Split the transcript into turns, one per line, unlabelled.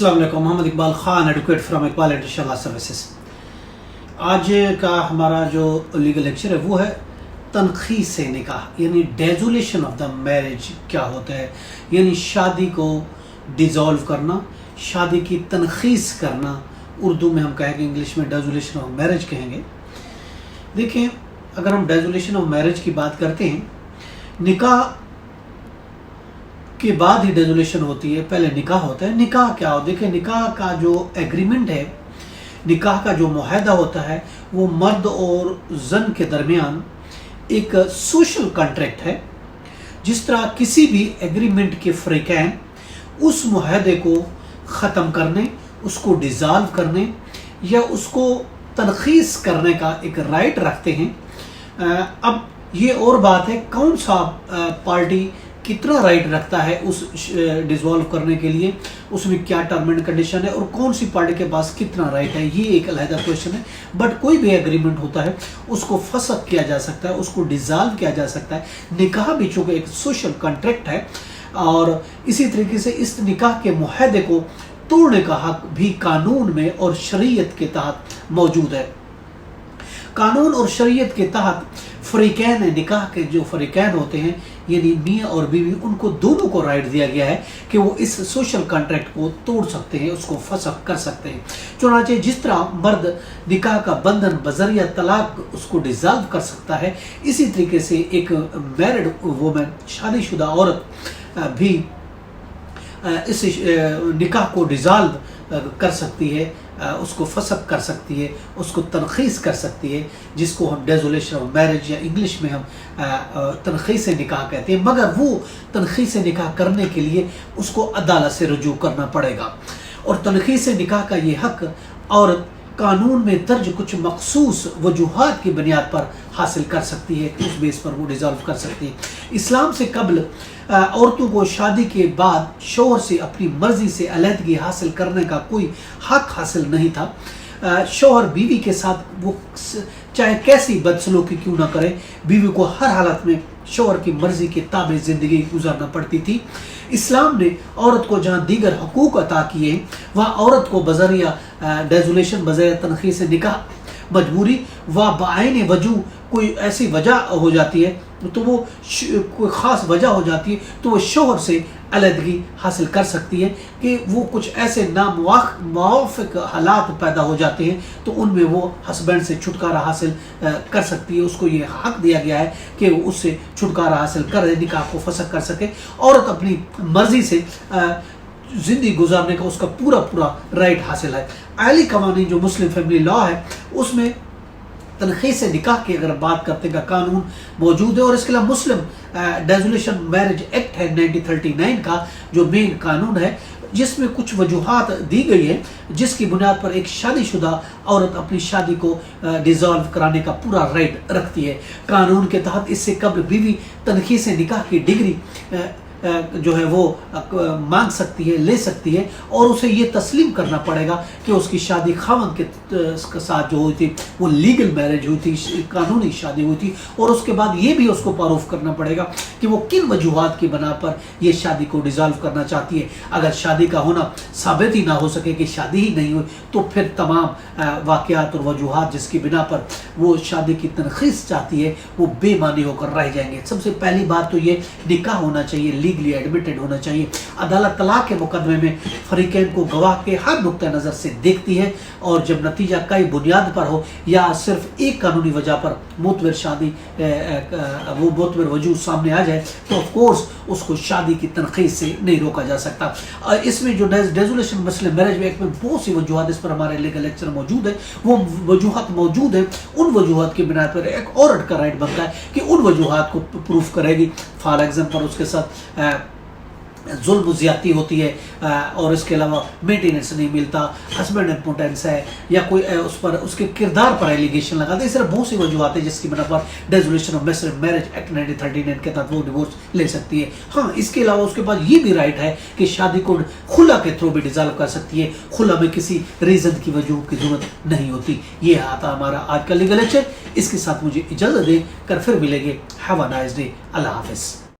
अस्सलाम वालेकुम। Mohammad Iqbal Khan, advocate from Iqbal international services. आज का हमारा जो लीगल लेक्चर है वो है तनख़ीस निकाह, यानी डेजुलेशन ऑफ द मैरिज क्या होता है, यानी शादी को डिज़ोल्व करना, शादी की तनख़ीस करना। उर्दू में हम कहेंगे, इंग्लिश में डेजुलेशन ऑफ मैरिज कहेंगे। देखें, अगर हम डेजुलेशन ऑफ मैरिज की बात करते हैं, निकाह के बाद ही डेजुलेशन होती है, पहले निकाह होता है। निकाह क्या हो, देखिए निकाह का जो एग्रीमेंट है, निकाह का जो मुआहदा होता है, वो मर्द और जन के दरमियान एक सोशल कॉन्ट्रैक्ट है। जिस तरह किसी भी एग्रीमेंट के फ़रीक़ैन उस मुआहदे को ख़त्म करने, उसको डिज़ॉल्व करने या उसको तनख़ीस करने का एक राइट रखते हैं। अब ये और बात है कौन सा पार्टी कितना राइट रखता है उस डिसॉल्व करने के लिए, उसमें क्या टर्म एंड कंडीशन है और कौन सी पार्टी के पास कितना राइट है, ये एक अलहदा क्वेश्चन है। बट कोई भी एग्रीमेंट होता है उसको फसख किया जा सकता है, उसको डिसॉल्व किया जा सकता है। निकाह भी चूँकि एक सोशल कॉन्ट्रैक्ट है और इसी तरीके से इस निकाह के मुआहदे को तोड़ने का हक भी कानून में और शरीयत के तहत मौजूद है। कानून और शरीयत के तहत फ़रीक़ैन निकाह के जो फ़रीक़ैन होते हैं, यानी मियाँ और बीवी, उनको दोनों को राइट दिया गया है कि वो इस सोशल कॉन्ट्रैक्ट को तोड़ सकते हैं, उसको फसख कर सकते हैं। चुनांचे जिस तरह मर्द निकाह का बंधन बजरिया तलाक उसको डिज़ॉल्व कर सकता है, इसी तरीके से एक मैरिड वुमन, शादीशुदा औरत भी इस निकाह को डिज़ॉल्व कर सकती है, उसको फसख कर सकती है, उसको तनख़ीस कर सकती है, जिसको हम डेजुलेशन ऑफ मैरिज या इंग्लिश में हम तनख़ीस निकाह कहते हैं। मगर वो तनख़ीस निकाह करने के लिए उसको अदालत से रुजू करना पड़ेगा और तनख़ीस निकाह का ये हक औरत कानून में दर्ज कुछ मखसूस वजूहात की बुनियाद पर हासिल कर सकती है, उस बेस पर वो डिज़ॉल्व कर सकती है। इस्लाम से कबल औरतों को शादी के बाद शौहर से अपनी मर्जी से अलहदगी हासिल करने का कोई हक हासिल नहीं था। शौहर बीवी के साथ वो चाहे कैसी बदसलूकी क्यों ना करे, बीवी को हर हालत में शौहर की मर्जी के ताबे ज़िंदगी गुजारना पड़ती थी। इस्लाम ने औरत को जहाँ दीगर हकूक़ अता किए, वहाँ औरत को बज़रिया डेजुलेशन, बज़रिया तनख़ीस निकाह मजबूरी व बाइने वजू कोई ऐसी वजह हो जाती है, तो वो कोई ख़ास वजह हो जाती है, तो वो शौहर से अलहदगी हासिल कर सकती है कि वो कुछ ऐसे नामुवाफ़िक हालात पैदा हो जाते हैं, तो उनमें वो हस्बैंड से छुटकारा हासिल कर सकती है। उसको ये हक दिया गया है कि वो उससे छुटकारा हासिल कर निकाह को फसख कर सके। औरत अपनी मर्ज़ी से ज़िंदगी गुजारने का उसका पूरा पूरा राइट हासिल है। आली कवानीन जो मुस्लिम फैमिली लॉ है, उसमें तनख़ीस निकाह की अगर बात करते का कानून मौजूद है और इसके अलावा मुस्लिम डेजुलेशन मैरिज एक्ट है 1939 का जो मेन कानून है, जिसमें कुछ वजूहात दी गई है जिसकी बुनियाद पर एक शादीशुदा औरत अपनी शादी को डिज़ॉल्व कराने का पूरा राइट रखती है। कानून के तहत इससे कबल बीवी तनख़ीस निकाह की डिग्री जो है वो मांग सकती है, ले सकती है और उसे ये तस्लीम करना पड़ेगा कि उसकी शादी खावंद के साथ जो हुई थी वो लीगल मैरिज हुई थी, कानूनी शादी हुई थी। और उसके बाद ये भी उसको प्रूफ करना पड़ेगा कि वो किन वजूहात की बना पर ये शादी को डिज़ॉल्व करना चाहती है। अगर शादी का होना साबित ही ना हो सके कि शादी ही नहीं हुई, तो फिर तमाम वाक़यात और वजूहात जिसकी बिना पर वो शादी की तनख़ीस चाहती है वो बेमानी होकर रह जाएंगे। सबसे पहली बात तो ये निकाह होना चाहिए, लीगली एडमिटेड होना चाहिए। अदालत तलाक के मुकदमे में फ़रीक़ैन को गवाह के हर नुक्ता नज़र से देखती है और जब नतीजा कई बुनियाद पर हो या सिर्फ एक कानूनी वजह पर मुतवर शादी वो मुतवर वजूद सामने आ जाए, तो ऑफ कोर्स उसको शादी की तनख़ीस से नहीं रोका जा सकता। इसमें जो डेजुलेशन मुस्लिम मैरिज एक्ट में बहुत सी वजूहात, इस पर हमारे लीगल लेक्चर मौजूद है, वो वजूहात मौजूद है। उन वजूहात की बिना पर एक औरत का राइट बनता है कि उन वजूहात को प्रूफ करेगी। फॉर एग्जाम्पल उसके साथ जुल्म ज़्यादती होती है और इसके अलावा मेंटेनेंस नहीं मिलता, हस्बैंड इम्पोर्टेंस है या कोई उस पर उसके किरदार पर एलिगेशन लगाते, इस तरह बहुत सी वजूहत है जिसकी बिना पर डेजुलेशन ऑफ मैरिज एक्ट 1939 के तहत वो डिवोर्स ले सकती है। हाँ, इसके अलावा उसके पास ये भी राइट है कि शादी को खुला के थ्रू भी डिज़ॉल्व कर सकती है। खुला में किसी रीज़न की वजह की ज़रूरत नहीं होती। ये आता हमारा आज का लीगल लेक्चर। इसके साथ मुझे इजाज़त दें, कर फिर मिलेंगे। Have a nice day. अल्लाह हाफ़िज़।